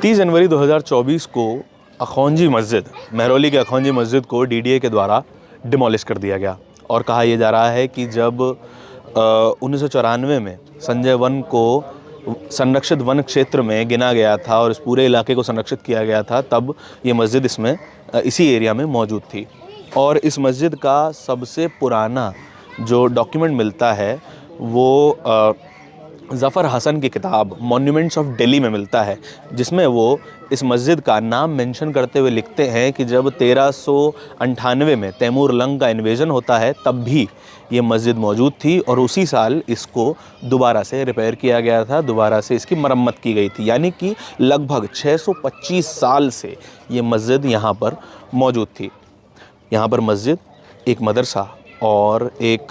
30 जनवरी 2024 को अखौंजी मस्जिद, महरौली के अखौंजी मस्जिद को डीडीए के द्वारा डिमोलिश कर दिया गया। और कहा यह जा रहा है कि जब 1994 में संजय वन को संरक्षित वन क्षेत्र में गिना गया था और इस पूरे इलाके को संरक्षित किया गया था, तब ये मस्जिद इसमें इसी एरिया में मौजूद थी। और इस मस्जिद का सबसे पुराना जो डॉक्यूमेंट मिलता है वो ज़फ़र हसन की किताब मॉन्यूमेंट्स ऑफ दिल्ली में मिलता है, जिसमें वो इस मस्जिद का नाम मेंशन करते हुए लिखते हैं कि जब 1398 में तैमूर लंग का इन्वेजन होता है तब भी ये मस्जिद मौजूद थी और उसी साल इसको दोबारा से रिपेयर किया गया था, दोबारा से इसकी मरम्मत की गई थी। यानी कि लगभग 625 साल से ये मस्जिद यहाँ पर मौजूद थी। यहाँ पर मस्जिद, एक मदरसा और एक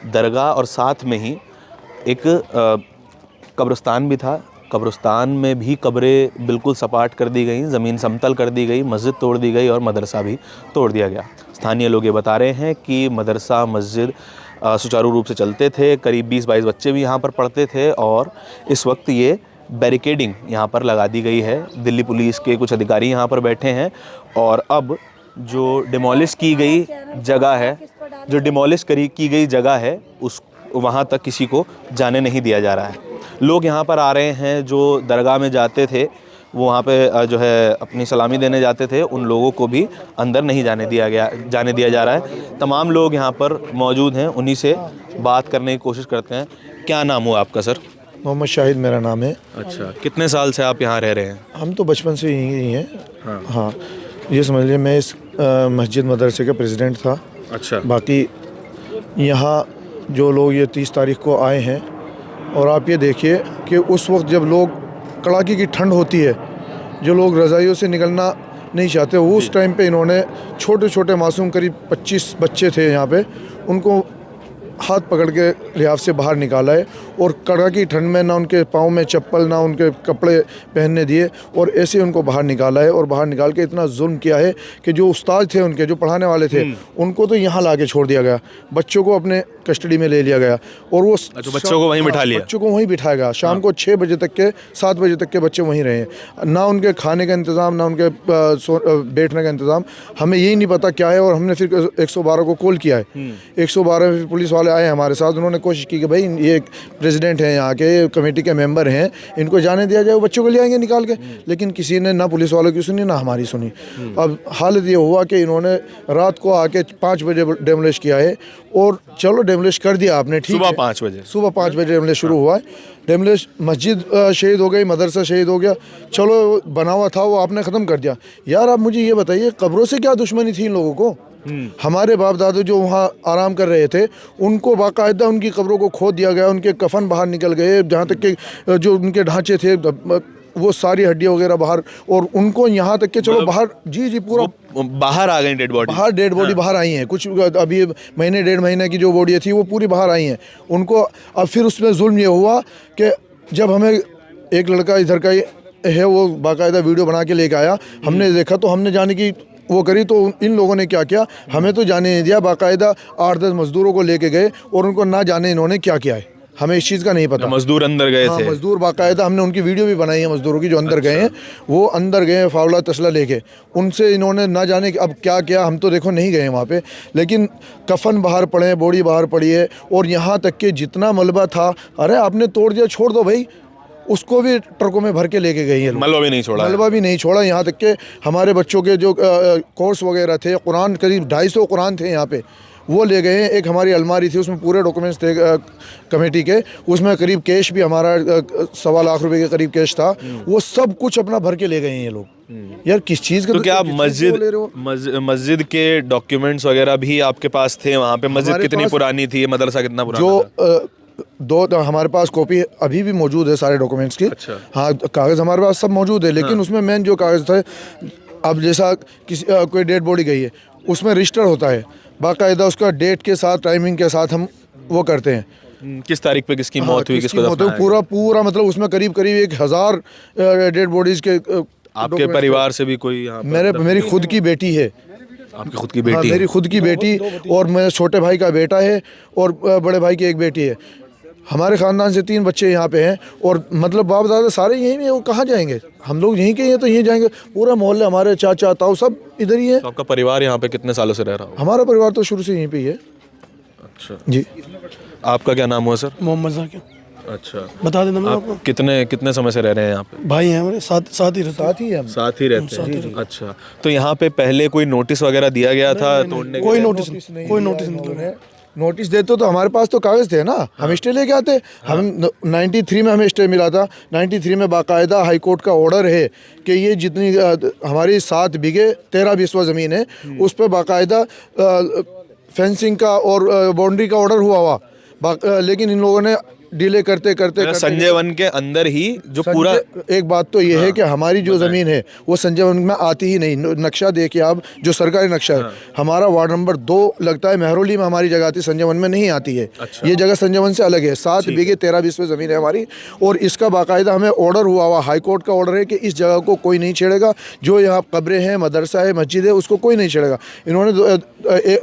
दरगाह और साथ में ही एक कब्रिस्तान भी था। कब्रिस्तान में भी कब्रें बिल्कुल सपाट कर दी गई, ज़मीन समतल कर दी गई, मस्जिद तोड़ दी गई और मदरसा भी तोड़ दिया गया। स्थानीय लोग ये बता रहे हैं कि मदरसा मस्जिद सुचारू रूप से चलते थे, करीब 20-22 बच्चे भी यहाँ पर पढ़ते थे और इस वक्त ये बैरिकेडिंग यहाँ पर लगा दी गई है। दिल्ली पुलिस के कुछ अधिकारी यहाँ पर बैठे हैं और अब जो डिमोलिश की गई जगह है, उस वहाँ तक किसी को जाने नहीं दिया जा रहा है। लोग यहाँ पर आ रहे हैं जो दरगाह में जाते थे, वो वहाँ पे जो है अपनी सलामी देने जाते थे, उन लोगों को भी अंदर नहीं जाने दिया जा रहा है। तमाम लोग यहाँ पर मौजूद हैं, उन्हीं से बात करने की कोशिश करते हैं। क्या नाम हुआ आपका सर? मोहम्मद शाहिद मेरा नाम है। अच्छा, कितने साल से आप यहाँ रह रहे हैं? हम तो बचपन से यहीं हैं। हाँ, ये समझ लीजिए मैं इस मस्जिद मदरसे का प्रेसिडेंट था। अच्छा। बाकी यहाँ जो लोग ये 30 तारीख को आए हैं और आप ये देखिए कि उस वक्त जब लोग कड़ाके की ठंड होती है, जो लोग रज़ाइयों से निकलना नहीं चाहते, उस टाइम पे इन्होंने छोटे छोटे मासूम करीब 25 बच्चे थे यहाँ पे, उनको हाथ पकड़ के लिहाफ से बाहर निकाला है और कड़ाकी ठंड में ना उनके पाँव में चप्पल ना उनके कपड़े पहनने दिए और ऐसे उनको बाहर निकाला है। और बाहर निकाल के इतना जुल्म किया है कि जो उस्ताद थे उनके, जो पढ़ाने वाले थे, उनको तो यहाँ ला के छोड़ दिया गया, बच्चों को अपने कस्टडी में ले लिया गया और वो बच्चों को वहीं बिठा लिया, बच्चों को वहीं बिठाया गया। शाम को 6 बजे तक के 7 बजे तक के बच्चे वहीं रहे, ना उनके खाने का इंतज़ाम ना उनके बैठने का इंतज़ाम। हमें यही नहीं पता क्या है और हमने फिर 112 को कॉल किया है। 112 पुलिस वाले आए हमारे साथ, उन्होंने कोशिश की कि भाई ये प्रेसिडेंट हैं यहाँ के, कमेटी के मेंबर हैं, इनको जाने दिया जाए, वो बच्चों को ले आएंगे निकाल के। लेकिन किसी ने ना पुलिस वालों की सुनी ना हमारी सुनी। अब हालत ये हुआ कि इन्होंने रात को आके 5 बजे डेमोलिश किया है और चलो डेमोलिश कर दिया आपने, ठीक है। सुबह 5 बजे डेमोलिश शुरू हुआ है। डेमोलिश मस्जिद शहीद हो गई, मदरसा शहीद हो गया, चलो बना हुआ था वो आपने ख़त्म कर दिया। यार आप मुझे ये बताइए, कब्रों से क्या दुश्मनी थी इन लोगों को? हमारे बाप दादू जो वहाँ आराम कर रहे थे, उनको बाकायदा उनकी कब्रों को खोद दिया गया, उनके कफन बाहर निकल गए, जहाँ तक कि जो उनके ढांचे थे वो सारी हड्डियाँ वगैरह बाहर, और उनको यहाँ तक के चलो बाहर, जी पूरा बाहर आ गई डेड बॉडी, बाहर आई हैं। कुछ अभी महीने 1.5 महीने की जो बॉडी थी वो पूरी बाहर आई हैं उनको। अब फिर उसमें जुल्म ये हुआ कि जब हमें एक लड़का इधर का है वो बाकायदा वीडियो बना के लेके आया, हमने देखा तो हमने जाने की वो करी, तो इन लोगों ने क्या किया, हमें तो जाने नहीं दिया, बाकायदा 8-10 मजदूरों को लेके गए और उनको ना जाने इन्होंने क्या किया है, हमें इस चीज़ का नहीं पता। मजदूर अंदर गए थे, मजदूर बाकायदा हमने उनकी वीडियो भी बनाई है मजदूरों की जो अंदर गए हैं, वो अंदर गए हैं फावड़ा तसला लेके, उनसे इन्होंने ना जाने अब क्या किया, हम तो देखो नहीं गए वहाँ पे, लेकिन कफन बाहर पड़े हैं, बॉडी बाहर पड़ी है और यहाँ तक कि जितना मलबा था, अरे आपने तोड़ दिया, छोड़ दो भाई, उसको भी ट्रकों में भर के लेके गई है। मलबा भी नहीं छोड़ा। यहाँ तक कि हमारे बच्चों के जो कोर्स वगैरह थे, कुरान करीब 250 कुरान थे यहाँ पे, वो ले गए हैं। एक हमारी अलमारी थी, उसमें पूरे डॉक्यूमेंट्स थे कमेटी के, उसमें करीब कैश भी हमारा 1.25 लाख रुपए के करीब कैश था, वो सब कुछ अपना भर के ले गए हैं ये लोग। यार किस चीज़ का? तो क्या मस्जिद के डॉक्यूमेंट्स वगैरह भी आपके पास थे वहाँ पे? मस्जिद कितनी पुरानी थी, मदरसा कितना पुराना था? दो हमारे पास कॉपी अभी भी मौजूद है सारे डॉक्यूमेंट्स की। अच्छा। हाँ, कागज़ हमारे पास सब मौजूद है, लेकिन उसमें मेन जो कागज़ था, अब जैसा किसी कोई डेड बॉडी गई है, उसमें रजिस्टर होता है बाकायदा, उसका डेट के साथ, टाइमिंग के साथ हम वो करते हैं, किस तारीख पे किसकी मौत हुई, किसको दफनाया, पूरा मतलब उसमें करीब 1000 डेड बॉडीज़ के। आपके परिवार से भी कोई यहाँ? मेरी खुद की बेटी है। आपकी खुद की बेटी? मेरी खुद की बेटी और मेरे छोटे भाई का बेटा है और बड़े भाई की एक बेटी है। हमारे ख़ानदान से 3 बच्चे यहाँ पे हैं और मतलब बाप दादा सारे यहीं हैं, वो कहाँ जाएंगे? हम लोग यहीं के हैं तो यहीं जाएंगे। पूरा मोहल्ले हमारे चाचा ताऊ सब इधर ही है। तो आपका परिवार यहाँ पे कितने सालों से रह रहा हो? हमारा परिवार तो शुरू से यहीं पे ही है। अच्छा, जी। आपका क्या नाम हुआ सर? मोहम्मद जाकिर। अच्छा, बता देना मैं आपको। आप कितने समय से रह रहे हैं यहाँ पे? भाई हैं हमारे साथ ही रहते हैं। साथ ही है हम। साथ ही रहते हैं। अच्छा, तो यहाँ पे पहले कोई नोटिस वगैरह दिया गया था तोड़ने कोई का? नोटिस नहीं, कोई नोटिस नहीं दिया। नोटिस देते तो हमारे पास तो कागज़ थे ना, हम स्टे लेके आते। हम 93 में हमें स्टे मिला था। 93 में बाकायदा हाई कोर्ट का ऑर्डर है कि ये जितनी हमारी 7 बीघे 13 बिस्वा ज़मीन है उस पर बाकायदा फेंसिंग का और बाउंड्री का ऑर्डर हुआ लेकिन इन लोगों ने डिले करते करते संजय वन के अंदर ही जो पूरा एक बात तो ये है कि हमारी जो ज़मीन है वो संजय वन में आती ही नहीं। नक्शा देखिए आप, जो सरकारी नक्शा है हमारा वार्ड नंबर 2 लगता है महरौली में हमारी जगह आती, संजय वन में नहीं आती है। ये जगह संजय वन से अलग है। 7 बीघे 13 बिस्वे ज़मीन है हमारी और इसका बाकायदा हमें ऑर्डर हुआ हाई कोर्ट का ऑर्डर है कि इस जगह को कोई नहीं छेड़ेगा। जो यहाँ कब्रें हैं, मदरसा है, मस्जिद है, उसको कोई नहीं छेड़ेगा। इन्होंने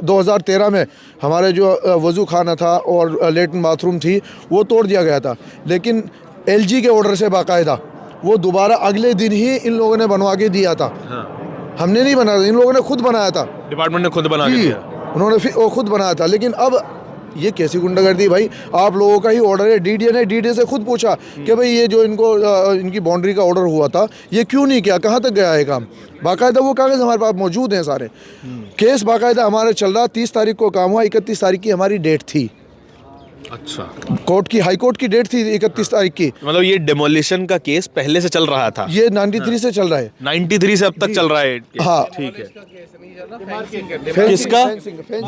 2013 में हमारे जो वज़ू खाना था और लेटरिन बाथरूम थी वो तोड़ दिया गया था, लेकिन एलजी के ऑर्डर से बाकायदा वो दोबारा अगले दिन ही इन लोगों ने बनवा के दिया था। हमने नहीं बनाया था, इन लोगों ने खुद बनाया था। डिपार्टमेंट ने खुद बना के दिया। उन्होंने फिर वो खुद बनाया था। लेकिन अब ये कैसी गुंडागर्दी भाई? आप लोगों का ही ऑर्डर है। डीडीए ने डीडीए से खुद पूछा कि भाई ये जो इनकी बाउंड्री का ऑर्डर हुआ था ये क्यों नहीं किया, कहाँ तक गया है काम? बाकायदा वो कागज़ हमारे पास मौजूद हैं सारे। केस बाकायदा हमारे चल रहा। 30 तारीख को काम हुआ, 31 तारीख की हमारी डेट थी। अच्छा, कोर्ट की, हाई कोर्ट की डेट थी 31 तारीख की। मतलब ये डेमोलिशन का केस पहले से चल रहा था? ये 93 से चल रहा है। 93 से अब तक चल रहा है? हाँ, ठीक है। किसका?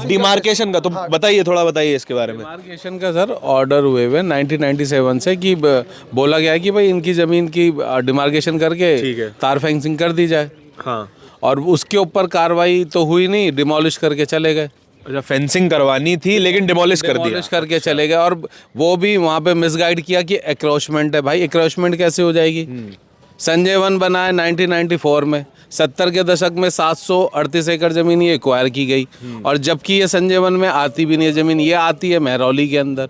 डिमार्केशन का? तो बताइए, थोड़ा बताइए इसके बारे में। डिमार्केशन का सर ऑर्डर हुए हुए 1997 से कि बोला गया है कि भाई इनकी ज़मीन की डिमार्केशन करके तार फेंसिंग कर दी जाए। हाँ, और उसके ऊपर कार्रवाई तो हुई नहीं, डिमोलिश करके चले गए। अच्छा, फेंसिंग करवानी थी लेकिन डिमोलिश कर दिया। डिमोलिश करके चले गए और वो भी वहाँ पे मिसगाइड किया कि एक्रोचमेंट है। भाई एक्रोचमेंट कैसे हो जाएगी? संजय वन बना है 1994 में। 70 के दशक में 738 एकड़ ज़मीन ये एक्वायर की गई और जबकि ये संजय वन में आती भी नहीं है ज़मीन, ये आती है महरौली के अंदर।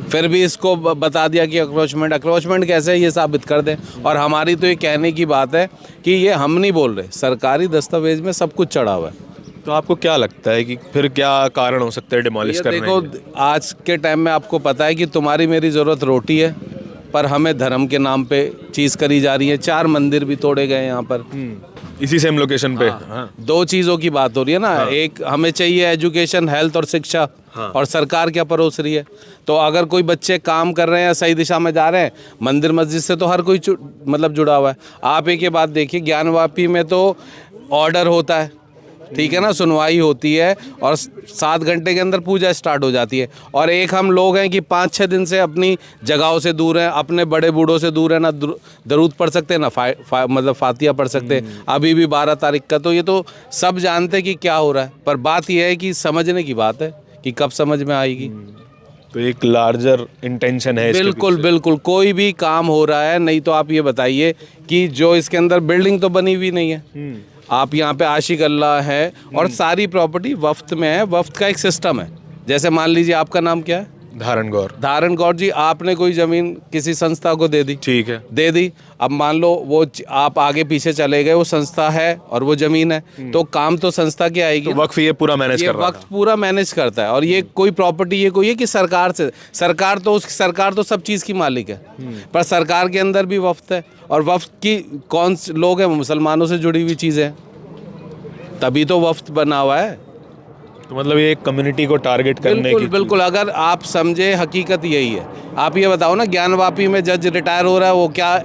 फिर भी इसको बता दिया कि अक्रोचमेंट कैसे है ये साबित कर दें। और हमारी तो ये कहने की बात है कि ये हम नहीं बोल रहे, सरकारी दस्तावेज में सब कुछ चढ़ा हुआ है। तो आपको क्या लगता है कि फिर क्या कारण हो सकते हैं डिमोलिश करने के? देखो, आज के टाइम में आपको पता है कि तुम्हारी मेरी ज़रूरत रोटी है, पर हमें धर्म के नाम पे चीज़ करी जा रही है। 4 मंदिर भी तोड़े गए यहाँ पर इसी सेम लोकेशन पे। हाँ। 2 चीज़ों की बात हो रही है ना। एक हमें चाहिए एजुकेशन, हेल्थ और शिक्षा। और सरकार क्या परोस रही है? तो अगर कोई बच्चे काम कर रहे हैं, सही दिशा में जा रहे हैं, मंदिर मस्जिद से तो हर कोई मतलब जुड़ा हुआ है। आप एक ये बात देखिए, ज्ञानवापी में तो ऑर्डर होता है, ठीक है ना, सुनवाई होती है और 7 घंटे के अंदर पूजा स्टार्ट हो जाती है। और एक हम लोग हैं कि 5-6 दिन से अपनी जगहों से दूर हैं, अपने बड़े बूढ़ों से दूर हैं, ना दरूद पढ़ सकते ना मतलब फातिया पढ़ सकते। अभी भी 12 तारीख का, तो ये तो सब जानते कि क्या हो रहा है, पर बात यह है कि समझने की बात है कि कब समझ में आएगी। तो एक लार्जर इंटेंशन है इसके बिल्कुल पीछे। बिल्कुल, कोई भी काम हो रहा है। नहीं तो आप ये बताइए कि जो इसके अंदर बिल्डिंग तो बनी हुई नहीं है। आप यहाँ पे आशिक अल्लाह है और सारी प्रॉपर्टी वफ्त में है। वफ्त का एक सिस्टम है। जैसे मान लीजिए आपका नाम क्या है? धारण गौर जी, आपने कोई ज़मीन किसी संस्था को दे दी, ठीक है, दे दी। अब मान लो वो आप आगे पीछे चले गए, वो संस्था है और वो ज़मीन है, तो काम तो संस्था की आएगी। तो वक्फ ये पूरा मैनेज कर रहा है। वक्त पूरा मैनेज करता है। और ये कोई प्रॉपर्टी ये कोई है कि सरकार से, सरकार तो सब चीज़ की मालिक है, पर सरकार के अंदर भी वफ्त है। और वफ्त की कौन से लोग हैं? मुसलमानों से जुड़ी हुई चीज़ें, तभी तो वफ्त बना हुआ है। तो मतलब ये एक कम्युनिटी को टारगेट करने की। बिल्कुल, अगर आप समझे, हकीकत यही है। आप ये बताओ ना, ज्ञानवापी में जज रिटायर हो रहा है, वो क्या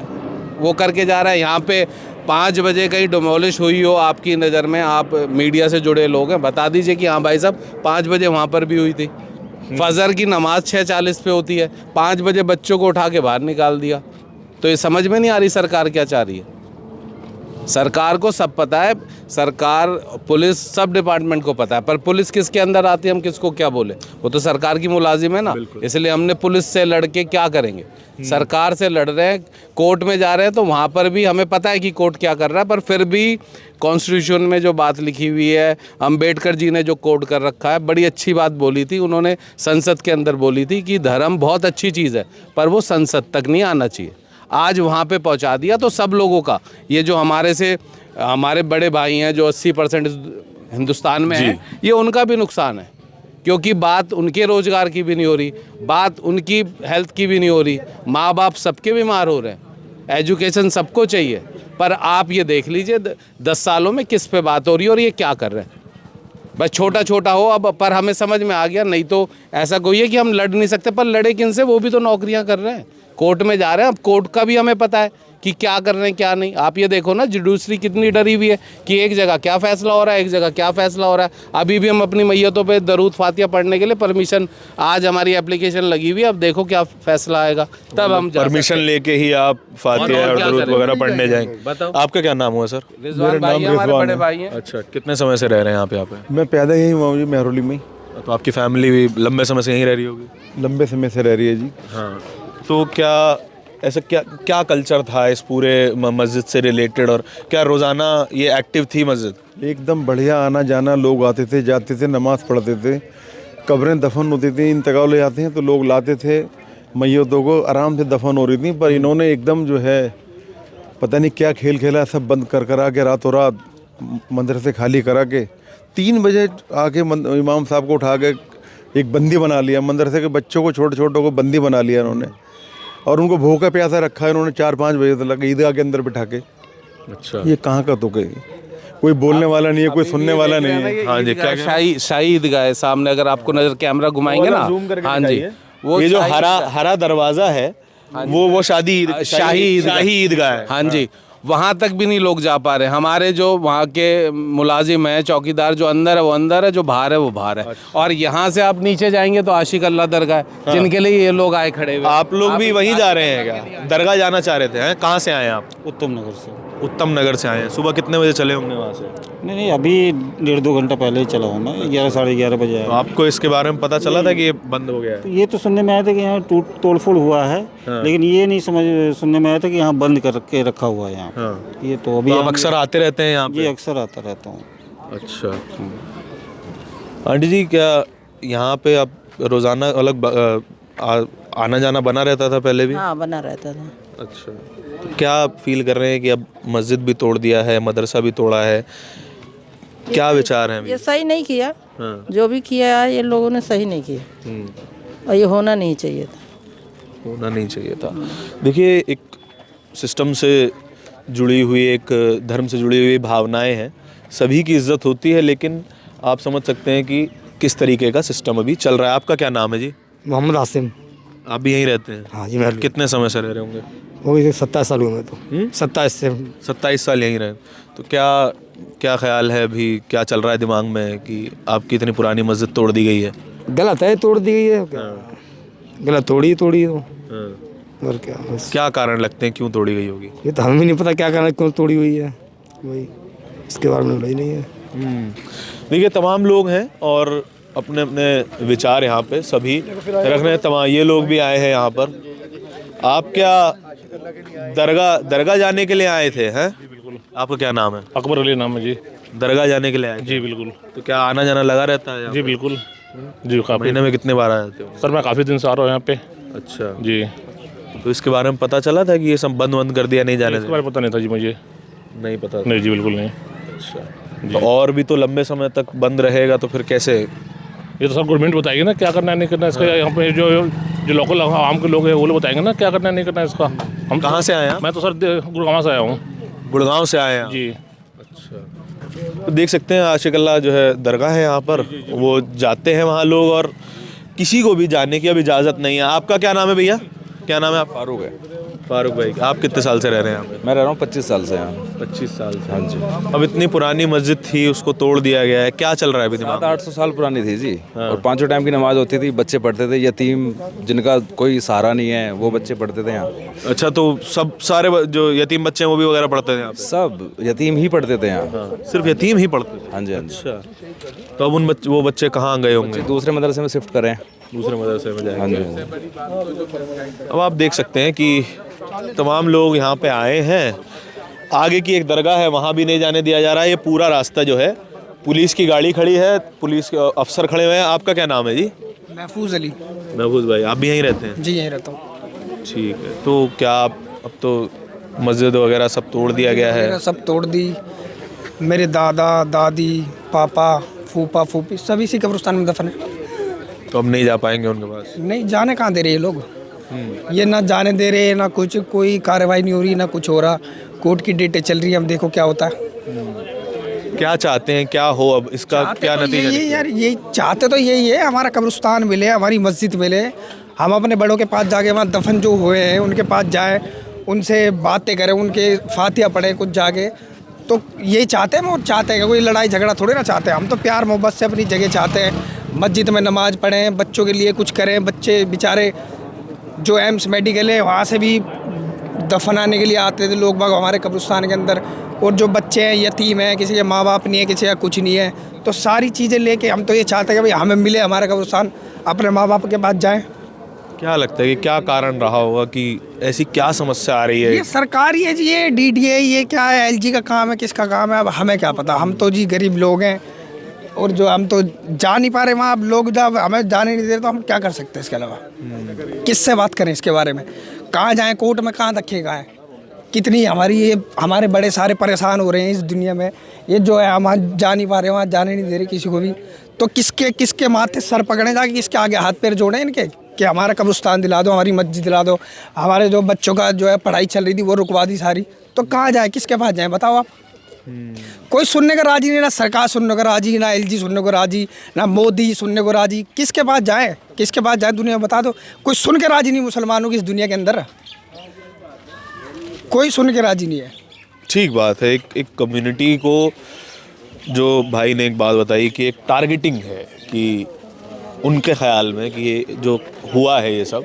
वो करके जा रहा है? यहाँ पे 5 बजे कहीं डिमोलिश हुई हो आपकी नज़र में, आप मीडिया से जुड़े लोग हैं, बता दीजिए कि हाँ भाई साहब 5 बजे वहाँ पर भी हुई थी। फजर की नमाज 6:40 पे होती है, 5 बजे बच्चों को उठा के बाहर निकाल दिया। तो ये समझ में नहीं आ रही सरकार क्या चाह रही है। सरकार को सब पता है, सरकार पुलिस सब डिपार्टमेंट को पता है, पर पुलिस किसके अंदर आती है हम किसको क्या बोले, वो तो सरकार की मुलाजिम है ना। इसलिए हमने पुलिस से लड़ के क्या करेंगे, सरकार से लड़ रहे हैं, कोर्ट में जा रहे हैं, तो वहाँ पर भी हमें पता है कि कोर्ट क्या कर रहा है, पर फिर भी कॉन्स्टिट्यूशन में जो बात लिखी हुई है, अम्बेडकर जी ने जो कोड कर रखा है, बड़ी अच्छी बात बोली थी उन्होंने, संसद के अंदर बोली थी कि धर्म बहुत अच्छी चीज़ है पर वो संसद तक नहीं आना चाहिए। आज वहाँ पे पहुँचा दिया तो सब लोगों का, ये जो हमारे बड़े भाई हैं जो 80% हिंदुस्तान में हैं, ये उनका भी नुकसान है, क्योंकि बात उनके रोज़गार की भी नहीं हो रही, बात उनकी हेल्थ की भी नहीं हो रही, माँ बाप सबके बीमार हो रहे हैं, एजुकेशन सबको चाहिए, पर आप ये देख लीजिए 10 सालों में किस पे बात हो रही है और ये क्या कर रहे हैं। बस छोटा छोटा हो अब, पर हमें समझ में आ गया, नहीं तो ऐसा कोई है कि हम लड़ नहीं सकते, पर लड़े किन से, वो भी तो नौकरियां कर रहे हैं, कोर्ट में जा रहे हैं, अब कोर्ट का भी हमें पता है कि क्या कर रहे हैं क्या नहीं। आप ये देखो ना, जुडिशरी कितनी डरी हुई है कि एक जगह क्या फैसला हो रहा है, एक जगह क्या फैसला हो रहा है। अभी भी हम अपनी मैयतों पे दरूद फातिया पढ़ने के लिए परमिशन, आज हमारी एप्लीकेशन लगी हुई है, अब देखो क्या फैसला आएगा तब हम परमिशन लेके ही आप फातिहा और दरूद वगैरह पढ़ने जाएंगे। बताओ। आपका क्या नाम हुआ सर? रिजवान भाई हमारे बड़े भाई हैं। अच्छा, कितने समय से रह रहे हैं यहाँ पे आप? मैं पैदा यही हुआ हूँ जी, महरौली में ही। तो आपकी फैमिली भी लंबे समय से यहीं रह रही होगी? लंबे समय से रह रही है जी। हाँ, तो क्या ऐसा क्या कल्चर था इस पूरे मस्जिद से रिलेटेड, और क्या रोज़ाना ये एक्टिव थी मस्जिद? एकदम बढ़िया, आना जाना, लोग आते थे जाते थे, नमाज़ पढ़ते थे, कब्रें दफन होती थी, इंतकाल हो जाते हैं तो लोग लाते थे मैयतों को, आराम से दफन हो रही थी। पर इन्होंने एकदम जो है पता नहीं क्या खेल खेला, सब बंद करा के रातों रात मदरसे खाली करा के 3 बजे आके इमाम साहब को उठा के एक बंदी बना लिया, मदरसे के बच्चों को, छोटे छोटों को बंदी बना लिया इन्होंने, और उनको भूखा प्यासा रखा है इन्होंने 4-5 बजे तक ईदगाह के अंदर बिठा के। अच्छा, ये कहाँ का तो कोई बोलने वाला नहीं है, कोई सुनने वाला नहीं है। हाँ जी, क्या शाही ईदगाह है सामने, अगर आपको नजर कैमरा घुमाएंगे ना, हाँ जी, वो ये जो हरा दरवाजा है वो शाही ईदगाह है। हाँ जी, वहाँ तक भी नहीं लोग जा पा रहे। हमारे जो वहाँ के मुलाजिम हैं, चौकीदार, जो अंदर है वो अंदर है, जो बाहर है वो बाहर है। और यहाँ से आप नीचे जाएंगे तो आशिक अल्लाह दरगाह है, जिनके लिए ये लोग आए खड़े हुए। आप लोग भी वहीं जा रहे हैं क्या? दरगाह जाना चाह रहे थे? हैं, कहाँ से आए आप? उत्तम नगर से। उत्तम नगर से आए हैं। सुबह कितने बजे चले होंगे वहाँ से? नहीं, अभी 1.5-2 घंटा पहले ही चला हूँ मैं, 11-11:30 बजे तो आया। आपको इसके बारे में पता चला था कि ये बंद हो गया है? तो ये तो सुनने में आया था कि यहाँ तोड़फोड़ हुआ है, लेकिन ये नहीं सुनने में आया था कि यहाँ बंद करके रखा हुआ है यहाँ। हाँ। ये तो अभी तो आप अक्सर आते रहते हैं यहाँ जी, पे? अक्सर आता रहता हूँ। अच्छा। आंटी जी, क्या यहाँ पे आप रोज़ाना अलग आना जाना बना रहता था पहले भी? हाँ, बना रहता था। अच्छा, तो क्या फील कर रहे हैं कि अब मस्जिद भी तोड़ दिया है, मदरसा भी तोड़ा है, क्या विचार हैं? ये सही नहीं किया। हाँ। जो भी किया है ये लोगों ने सही नहीं किया, और ये होना नहीं चाहिए था। होना नहीं चाहिए था। देखिए, एक सिस्टम से जुड़ी हुई, एक धर्म से जुड़ी हुई भावनाएं हैं, सभी की इज्जत होती है, लेकिन आप समझ सकते हैं कि किस तरीके का सिस्टम अभी चल रहा है। आपका क्या नाम है जी? मोहम्मद आसिम। आप भी यहीं रहते हैं? हाँ जी, मैं कितने समय से रह रहे होंगे? वो 27 साल हुए मैं तो। 27 से। 27 साल यहीं रहे। तो क्या ख्याल है अभी, क्या चल रहा है दिमाग में कि आपकी इतनी पुरानी मस्जिद तोड़ दी गई है? गलत है, तोड़ दी गई है, गलत तोड़ी तो और क्या, बस क्या कारण लगते हैं क्यों तोड़ी गई होगी? ये तो हमें भी नहीं पता क्या करना, क्यों तोड़ी हुई है, वही इसके बारे में नहीं है। देखिए, तमाम लोग हैं और अपने अपने विचार यहाँ पे सभी रख रहे हैं। तमाम ये लोग भी आए हैं यहाँ पर। आप क्या दरगाह जाने के लिए आए थे? हैं, आपका क्या नाम है? अकबर अली नाम है जी। दरगाह जाने के लिए आए? जी बिल्कुल। तो क्या आना जाना लगा रहता है? जी बिल्कुल जी, काफ़ी। महीने में कितने बार आते हो? सर मैं काफ़ी दिन से आ रहा हूँ यहाँ पे। अच्छा जी। तो इसके बारे में पता चला था कि ये सब बंद कर दिया, नहीं जाने इसके बारे में पता नहीं था जी मुझे। नहीं पता? नहीं जी, बिल्कुल नहीं। अच्छा, तो और भी तो लंबे समय तक बंद रहेगा तो फिर कैसे? ये तो सब गवर्नमेंट बताएगी ना क्या करना है नहीं करना इसका। यहाँ पे जो लोकल आम के लोग हैं वो लोग बताएंगे ना क्या करना है नहीं करना इसका। हम कहाँ से आए हैं? मैं तो सर गुड़गांव से आया हूँ। गुड़गांव से आए हैं जी। अच्छा, तो देख सकते हैं आशिक अल्लाह जो है दरगाह है यहाँ पर, वो जाते हैं वहाँ लोग, और किसी को भी जाने की अब इजाज़त नहीं है। आपका क्या नाम है भैया? क्या नाम है आप? फारूक है। फारूक भाई, आप कितने साल से रह रहे हैं यहाँ पे? मैं रह रहा हूँ 25 साल से यहाँ। 25 साल से। हाँ जी। अब इतनी पुरानी मस्जिद थी, उसको तोड़ दिया गया है, क्या चल रहा है अभी दिमाग में? 700-800 साल पुरानी थी जी। और 5 टाइम की नमाज होती थी, बच्चे पढ़ते थे, यतीम जिनका कोई सहारा नहीं है वो बच्चे पढ़ते थे यहाँ। अच्छा, तो सब सारे जो यतीम बच्चे हैं वो भी वगैरह पढ़ते थे यहाँ पे? सब यतीम ही पढ़ते थे यहाँ। हाँ, सिर्फ यतीम ही पढ़ते थे? हाँ जी, हाँ जी। अच्छा, तो अब वो बच्चे कहाँ गए होंगे? दूसरे मदरसे में शिफ्ट करें। दूसरे मदरसे में हाँ जाएंगे। जी। अब आप देख सकते हैं कि तमाम लोग यहाँ पे आए हैं। आगे की एक दरगाह है, वहाँ भी नहीं जाने दिया जा रहा है। ये पूरा रास्ता जो है, पुलिस की गाड़ी खड़ी है, पुलिस के अफसर खड़े हुए हैं। आपका क्या नाम है जी? महफूज अली। महफूज भाई, आप भी यहीं रहते हैं? जी यहीं रहता हूँ। ठीक है, तो क्या अब तो मस्जिद वगैरह सब तोड़ दिया गया है? सब तोड़ दी। मेरे दादा दादी पापा फूफा फूफी सब इसी कब्रिस्तान में दफन है। तो अब नहीं जा पाएंगे उनके पास? नहीं जाने कहाँ दे रहे ये लोग। ये ना जाने दे रहे, ना कुछ, कोई कार्रवाई नहीं हो रही, ना कुछ हो रहा। कोर्ट की डेटें चल रही है, अब देखो क्या होता है। क्या चाहते हैं, क्या हो अब इसका क्या नतीजा? यही यार, यही चाहते तो यही है, हमारा कब्रिस्तान मिले, हमारी मस्जिद मिले, हम अपने बड़ों के पास जाके वहाँ दफन जो हुए हैं उनके पास जाएं, उनसे बातें करें, उनके फातिहा पढ़ें कुछ जाके। तो यही चाहते हैं, और चाहते हैं कोई लड़ाई झगड़ा थोड़ी ना चाहते हैं। हम तो प्यार मोहब्बत से अपनी जगह चाहते हैं, मस्जिद में नमाज पढ़ें, बच्चों के लिए कुछ करें। बच्चे बेचारे जो एम्स मेडिकल है वहाँ से भी दफनाने के लिए आते थे लोग बाग हमारे कब्रिस्तान के अंदर। और जो बच्चे हैं यतीम हैं, किसी के माँ बाप नहीं है, किसी का कुछ नहीं है, तो सारी चीज़ें लेके हम तो ये चाहते हैं कि भाई हमें मिले हमारा कब्रिस्तान, अपने माँ बाप के पास जाएं। क्या लगता है कि क्या कारण रहा होगा कि ऐसी क्या समस्या आ रही है? ये सरकार ही है जी, ये DDA, ये क्या है, LG का काम है, किसका काम है, अब हमें क्या पता। हम तो जी गरीब लोग हैं, और जो हम तो जा नहीं पा रहे वहाँ, अब लोग जब हमें जाने नहीं दे रहे तो हम क्या कर सकते हैं इसके अलावा? किससे बात करें इसके बारे में? कहाँ जाएं कोर्ट में, कहाँ रखेगा है? कितनी हमारे बड़े सारे परेशान हो रहे हैं इस दुनिया में। ये जो है हम जा नहीं पा रहे, वहाँ जाने नहीं दे रहे किसी को भी। तो किसके माथे सर पकड़े जाके, किसके आगे हाथ पैर जोड़े इनके कि हमारा कब्रिस्तान दिला दो, हमारी मस्जिद दिला दो, हमारे जो बच्चों का जो है पढ़ाई चल रही थी वो रुकवा दी सारी। तो कहाँ जाए, किसके पास जाए बताओ आप? कोई सुनने का राजी नहीं, ना सरकार सुनने को राजी, ना LG सुनने को राजी, ना मोदी सुनने को राजी। किसके पास जाए, किसके पास जाए दुनिया में बता दो? कोई सुन के राजी नहीं मुसलमानों की इस दुनिया के अंदर, कोई सुन के राजी नहीं है। ठीक बात है। एक कम्युनिटी को, जो भाई ने एक बात बताई कि एक टारगेटिंग है, कि उनके ख्याल में कि ये जो हुआ है ये सब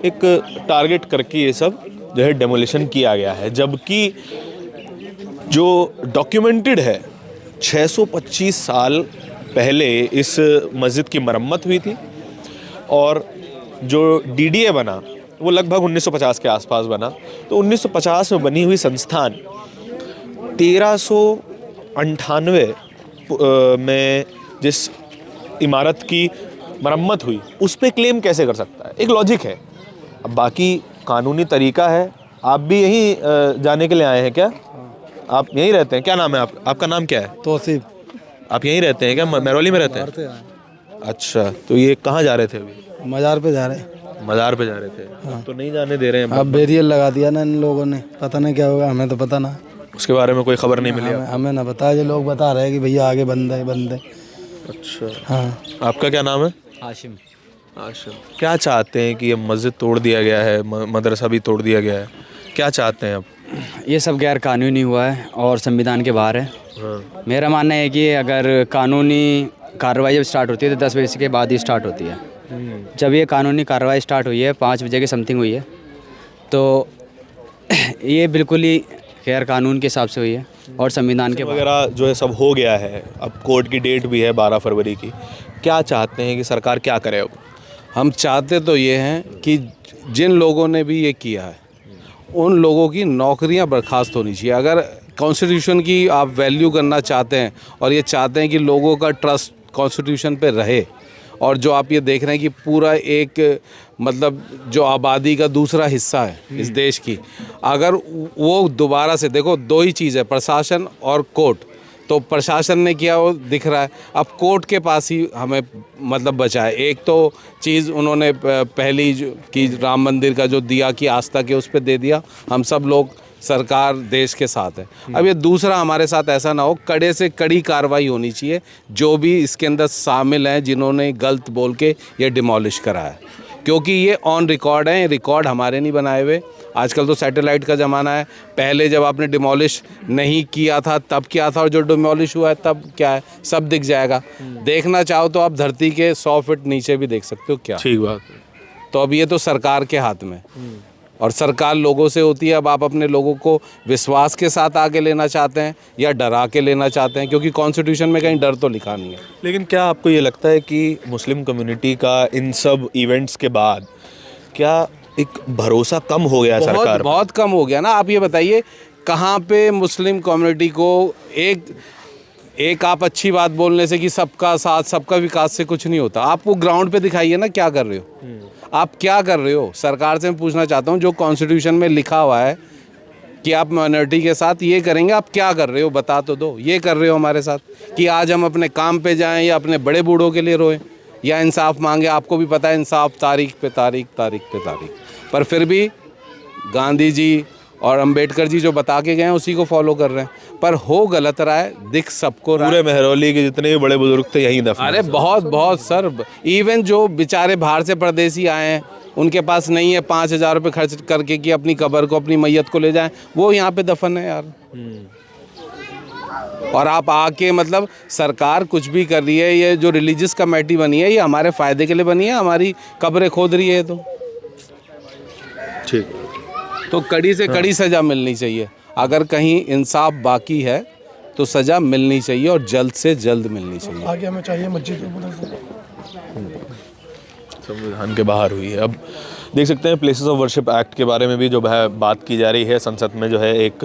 एक टारगेट करके ये सब जो है डेमोलिशन किया गया है। जबकि जो डॉक्यूमेंटेड है 625 साल पहले इस मस्जिद की मरम्मत हुई थी, और जो DDA बना वो लगभग 1950 के आसपास बना। तो 1950 में बनी हुई संस्थान 1398 में जिस इमारत की मरम्मत हुई उस पे क्लेम कैसे कर सकता है? एक लॉजिक है। अब बाकी कानूनी तरीका है। आप भी यहीं जाने के लिए आए हैं क्या? आप यहीं रहते हैं? क्या नाम है आपका नाम क्या है? तौसीफ। आप यहीं रहते हैं क्या? महरौली में रहते हैं? अच्छा, तो ये कहाँ जा रहे थे अभी? मज़ार पे जा रहे हैं। मज़ार पे जा रहे थे? तो नहीं जाने दे रहे हैं? अब बैरियर लगा दिया ना इन लोगों ने, पता नहीं क्या होगा, हमें तो पता ना। उसके बारे में कोई खबर नहीं मिली? हमें ना पता, ये लोग बता रहे हैं कि भैया आगे बंद है। अच्छा, हाँ। आपका क्या नाम है? हाशिम। हाशिम। क्या चाहते हैं कि ये मस्जिद तोड़ दिया गया है, मदरसा भी तोड़ दिया गया है, क्या चाहते हैं अब? ये सब गैर कानूनी हुआ है और संविधान के बाहर है। हाँ। मेरा मानना है कि अगर कानूनी कार्रवाई जब स्टार्ट होती है तो 10 बजे के बाद ही स्टार्ट होती है। जब ये कानूनी कार्रवाई स्टार्ट हुई है 5 बजे के समथिंग हुई है, तो ये बिल्कुल ही गैर कानून के हिसाब से हुई है और संविधान के वगैरह जो है सब हो गया है। अब कोर्ट की डेट भी है 12 फरवरी की। क्या चाहते हैं कि सरकार क्या करे अब? हम चाहते तो ये हैं कि जिन लोगों ने भी ये किया है उन लोगों की नौकरियां बर्खास्त होनी चाहिए। अगर कॉन्स्टिट्यूशन की आप वैल्यू करना चाहते हैं और ये चाहते हैं कि लोगों का ट्रस्ट कॉन्स्टिट्यूशन पे रहे, और जो आप ये देख रहे हैं कि पूरा एक मतलब जो आबादी का दूसरा हिस्सा है इस देश की, अगर वो दोबारा से देखो, 2 ही चीज़ है, प्रशासन और कोर्ट। तो प्रशासन ने किया वो दिख रहा है, अब कोर्ट के पास ही हमें मतलब बचा है। एक तो चीज़ उन्होंने पहली कि राम मंदिर का जो दिया कि आस्था के उस पर दे दिया, हम सब लोग सरकार देश के साथ है। अब ये दूसरा हमारे साथ ऐसा ना हो, कड़े से कड़ी कार्रवाई होनी चाहिए जो भी इसके अंदर शामिल हैं जिन्होंने गलत बोल के ये डिमोलिश करा है, क्योंकि ये ऑन रिकॉर्ड है, रिकॉर्ड हमारे नहीं बनाए हुए, आजकल तो सैटेलाइट का ज़माना है। पहले जब आपने डिमोलिश नहीं किया था तब क्या था, और जो डिमोलिश हुआ है तब क्या है, सब दिख जाएगा। देखना चाहो तो आप धरती के 100 फीट नीचे भी देख सकते हो क्या। ठीक बात है। तो अब ये तो सरकार के हाथ में, और सरकार लोगों से होती है। अब आप अपने लोगों को विश्वास के साथ आगे लेना चाहते हैं या डरा के लेना चाहते हैं, क्योंकि कॉन्स्टिट्यूशन में कहीं डर तो लिखा नहीं है। लेकिन क्या आपको ये लगता है कि मुस्लिम कम्युनिटी का इन सब इवेंट्स के बाद क्या एक भरोसा कम हो गया है सरकार पर? बहुत कम हो गया ना। आप ये बताइए कहाँ पे मुस्लिम कम्युनिटी को एक आप अच्छी बात बोलने से कि सबका साथ सबका विकास से कुछ नहीं होता। आपको ग्राउंड पे दिखाइए ना क्या कर रहे हो, आप क्या कर रहे हो। सरकार से मैं पूछना चाहता हूँ, जो कॉन्स्टिट्यूशन में लिखा हुआ है कि आप माइनॉरिटी के साथ ये करेंगे, आप क्या कर रहे हो बता तो दो। ये कर रहे हो हमारे साथ कि आज हम अपने काम पे जाएं या अपने बड़े बूढ़ों के लिए रोएं या इंसाफ मांगे। आपको भी पता है इंसाफ तारीख पे तारीख पर फिर भी गांधी जी और अंबेडकर जी जो बता के गए हैं उसी को फॉलो कर रहे हैं। पर हो गलत रहा है, दिख सबको रहा है। पूरे महरौली के जितने भी बड़े बुजुर्ग थे यहीं दफन। अरे बहुत सर, इवन जो बेचारे बाहर से परदेसी आए हैं उनके पास नहीं है 5,000 रुपये खर्च करके कि अपनी कब्र को, अपनी मैयत को ले जाएं, वो यहाँ पे दफन है यार। और आप आके मतलब सरकार कुछ भी कर रही है। ये जो रिलीजियस कमेटी बनी है ये हमारे फ़ायदे के लिए बनी है, हमारी कब्रें खोद रही है। तो ठीक, तो कड़ी से कड़ी सज़ा मिलनी चाहिए। अगर कहीं इंसाफ बाकी है तो सज़ा मिलनी चाहिए और जल्द से जल्द मिलनी चाहिए। आगे हमें चाहिए मस्जिद संविधान के बाहर हुई है। अब देख सकते हैं प्लेसेस ऑफ वर्शिप एक्ट के बारे में भी जो है बात की जा रही है। संसद में जो है एक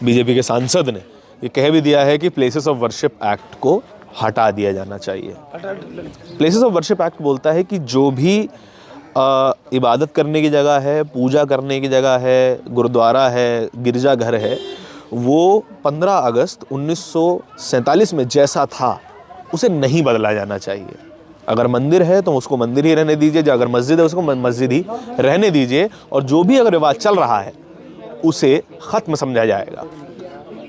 बीजेपी के सांसद ने ये कह भी दिया है कि प्लेसेस ऑफ वर्शिप एक्ट को हटा दिया जाना चाहिए। प्लेसेस ऑफ वर्शिप एक्ट बोलता है कि जो भी इबादत करने की जगह है, पूजा करने की जगह है, गुरुद्वारा है, गिरजाघर है, वो 15 अगस्त 1947 में जैसा था उसे नहीं बदला जाना चाहिए। अगर मंदिर है तो उसको मंदिर ही रहने दीजिए, अगर मस्जिद है उसको मस्जिद ही रहने दीजिए, और जो भी अगर रिवाज चल रहा है उसे ख़त्म समझा जाएगा।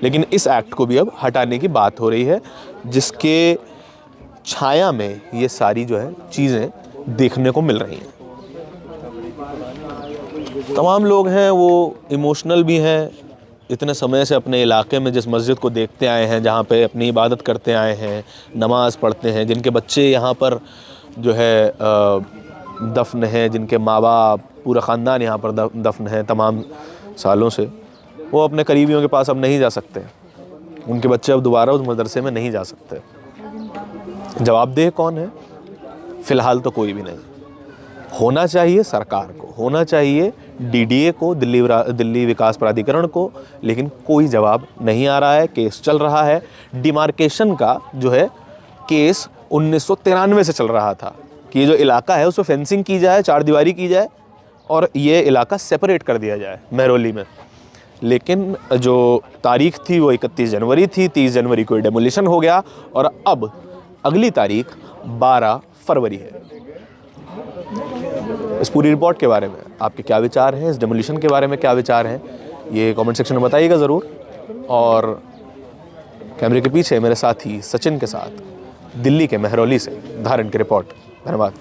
लेकिन इस एक्ट को भी अब हटाने की बात हो रही है, जिसके छाया में ये सारी जो है चीज़ें देखने को मिल रही हैं। तमाम लोग हैं वो इमोशनल भी हैं, इतने समय से अपने इलाके में जिस मस्जिद को देखते आए हैं, जहाँ पे अपनी इबादत करते आए हैं, नमाज़ पढ़ते हैं, जिनके बच्चे यहाँ पर जो है दफन हैं, जिनके माँ बाप पूरा ख़ानदान यहाँ पर दफन है तमाम सालों से, वो अपने करीबियों के पास अब नहीं जा सकते। उनके बच्चे अब दोबारा उस मदरसे में नहीं जा सकते। जवाबदेह कौन है? फ़िलहाल तो कोई भी नहीं। होना चाहिए सरकार को, होना चाहिए डीडीए को, दिल्ली विकास प्राधिकरण को, लेकिन कोई जवाब नहीं आ रहा है। केस चल रहा है डिमार्केशन का, जो है केस 1993 से चल रहा था कि ये जो इलाका है उसमें फेंसिंग की जाए, 4 दीवारी की जाए और ये इलाका सेपरेट कर दिया जाए महरौली में। लेकिन जो तारीख थी वो 31 जनवरी थी, 30 जनवरी को डेमोलिशन हो गया और अब अगली तारीख 12 फरवरी है। इस पूरी रिपोर्ट के बारे में आपके क्या विचार हैं, इस डेमोलिशन के बारे में क्या विचार हैं, ये कमेंट सेक्शन में बताइएगा ज़रूर। और कैमरे के पीछे मेरे साथी सचिन के साथ दिल्ली के महरौली से धारण की रिपोर्ट। धन्यवाद।